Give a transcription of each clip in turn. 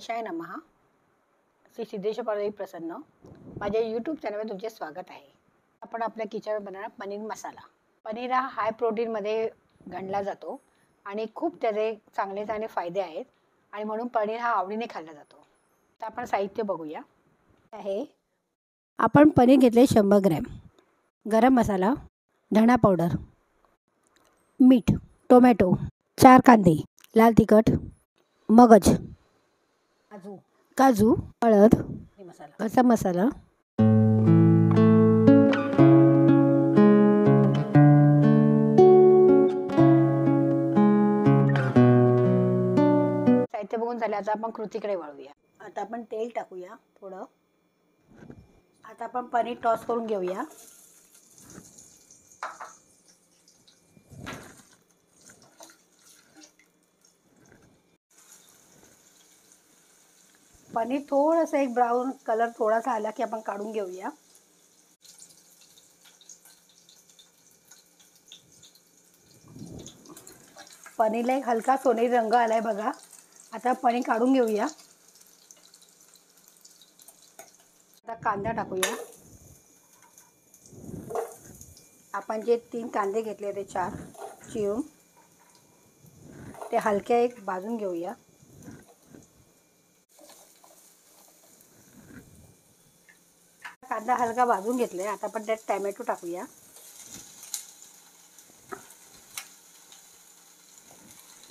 गणेशाय नमः. श्री सिद्धेश्वर प्रसन्न. माझ्या यूट्यूब चॅनलवर तुमचे स्वागत आहे. आपण आपल्या किचनवर बनवणार पनीर मसाला. पनीर हा हाय प्रोटीनमध्ये गणला जातो आणि खूप त्याचे चांगले चांगले फायदे आहेत आणि म्हणून पनीर हा आवडीने खाल्ला जातो. तर आपण साहित्य बघूया. आहे आपण पनीर घेतले 100 ग्रॅम, गरम मसाला, धणा पावडर, मीठ, टोमॅटो, 4 कांदे, लाल तिखट, मगज, काजू, हळद, कच्चा मसाला, साहित्य बघून झाले. आता आपण कृतीकडे वळूया. आता आपण तेल टाकूया थोडं. आता आपण पनीर टॉस करून घेऊया. पनीर थोडंसं एक ब्राऊन कलर थोडासा आला की आपण काढून घेऊया. पनीरला एक हलका सोनेरी रंग आलाय बघा. आता पनीर काढून घेऊया. आता कांदा टाकूया. आपण जे 3 कांदे घेतले ते 4 चिरून ते हलके एक भाजून घेऊया. कांदा हलका भाजून घेतलाय. आता आपण त्यात टोमॅटो टाकूया.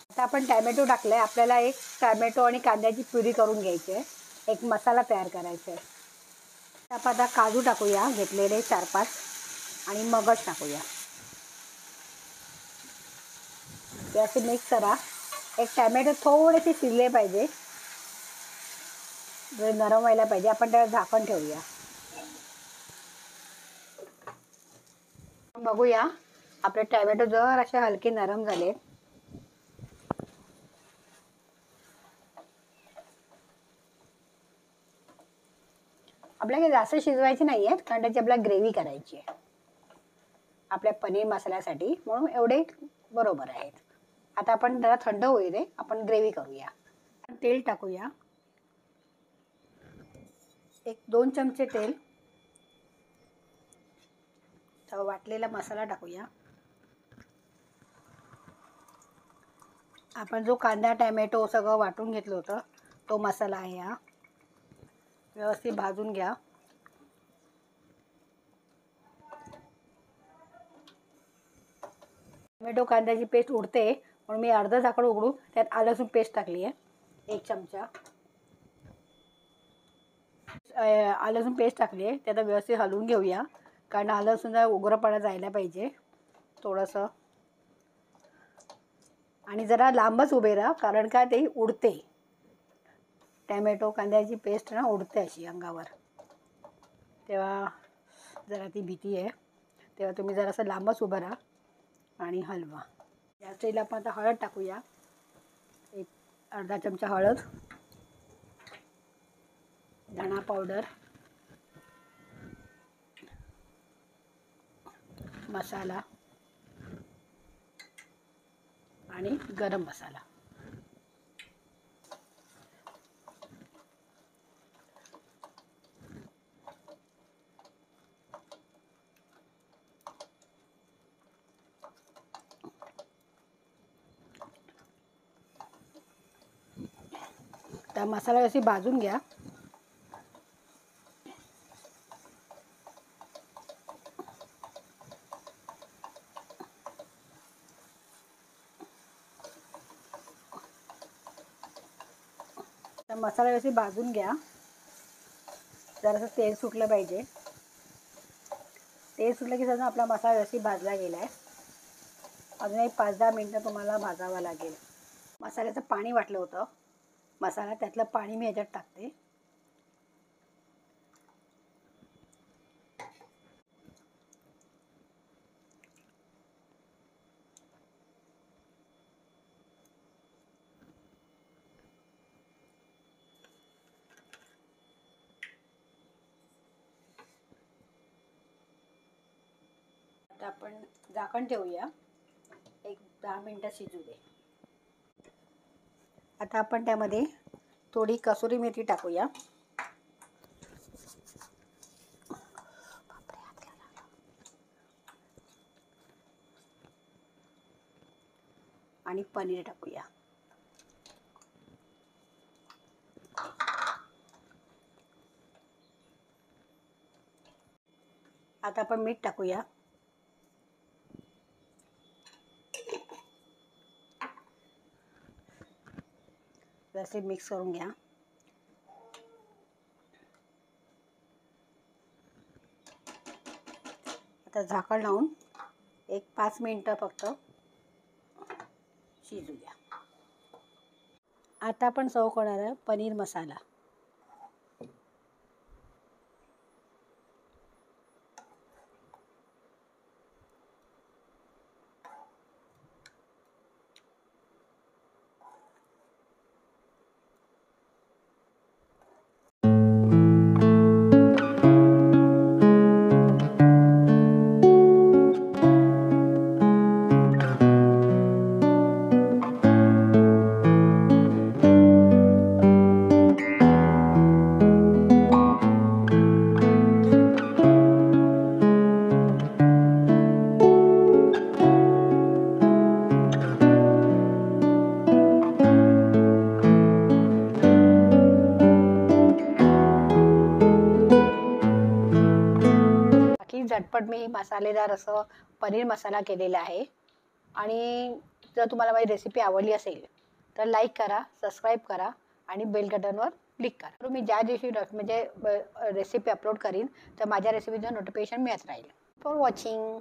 आता आपण टोमॅटो टाकलाय. आपल्याला एक टोमॅटो आणि कांद्याची प्युरी करून घ्यायची आहे. एक मसाला तयार करायचा आहे. आपण आता काजू टाकूया घेतलेले 4-5 आणि मगज टाकूया. याचे मिक्स करा. एक टोमॅटो थोडेसे शिजले पाहिजे, नरम व्हायला पाहिजे. आपण त्याला झाकण ठेवूया. बघूया आपले टोमॅटो जर असे हलके नरम झाले. आपल्याला जास्त शिजवायचे नाही आहेत कारण त्याची आपल्याला ग्रेव्ही करायची आहे आपल्या पनीर मसाल्यासाठी, म्हणून एवढे बरोबर आहेत. आता आपण जरा थंड होऊ दे, आपण ग्रेव्ही करूया. तेल टाकूया. 1-2 चमचे तेल. वाटलेला मसाला टाकूया. आपण जो कांदा टोमॅटो सगळं वाटून घेतलं होतं तो मसाला आहे हा. व्यवस्थित भाजून घ्या. टोमॅटो कांद्याची पेस्ट उडते म्हणून मी अर्धा झाकण उघडून त्यात आलं लसूण पेस्ट टाकली आहे. 1 चमचा आलं लसूण पेस्ट टाकली आहे. त्यात व्यवस्थित हलवून घेऊया कारण आलं लसूणचा उग्रपणा जायला पाहिजे थोडंसं. आणि जरा लांबच उभे राहा कारण का ते उडते. टोमॅटो कांद्याची पेस्ट ना उडते अशी अंगावर, तेव्हा जरा ती भीती आहे. तेव्हा तुम्ही जरासं लांबच उभं राहा आणि हलवा. या स्टेजला आपण आता हळद टाकूया. एक अर्धा चमचा हळद, धणा पावडर, मसाला आणि गरम मसाला. तर मसाला अशी भाजून घ्या. तर मसाला अशी भाजून घ्या. जरासं तेल सुटलं पाहिजे. तेल सुटलं की समजा आपला मसाला व्यवस्थित भाजला गेला आहे. अजून एक 5-10 मिनटं तुम्हाला भाजावा लागेल. मसाल्याचं पाणी वाटलं होतं मसाला, त्यातलं पाणी मी ह्याच्यात टाकते. आता आपण झाकण ठेवूया. एक 10 मिनटं शिजू दे. आता आपण त्यामध्ये थोडी कसुरी मेथी टाकूया. आणि पनीर टाकूया. आता आपण मीठ टाकूया. व्यवस्थित मिक्स करून घ्या. आता झाकण लावून एक 5 मिनिटं फक्त शिजू द्या. आता आपण सर्व करणार आहे पनीर मसाला. झटपट मी मसालेदार असं पनीर मसाला केलेला आहे. आणि जर तुम्हाला माझी रेसिपी आवडली असेल तर लाईक करा, सबस्क्राईब करा आणि बेल बटनवर क्लिक करा. मी ज्या दिवशी म्हणजे रेसिपी अपलोड करीन तर माझ्या रेसिपीचं नोटिफिकेशन मिळत राहील. For watching.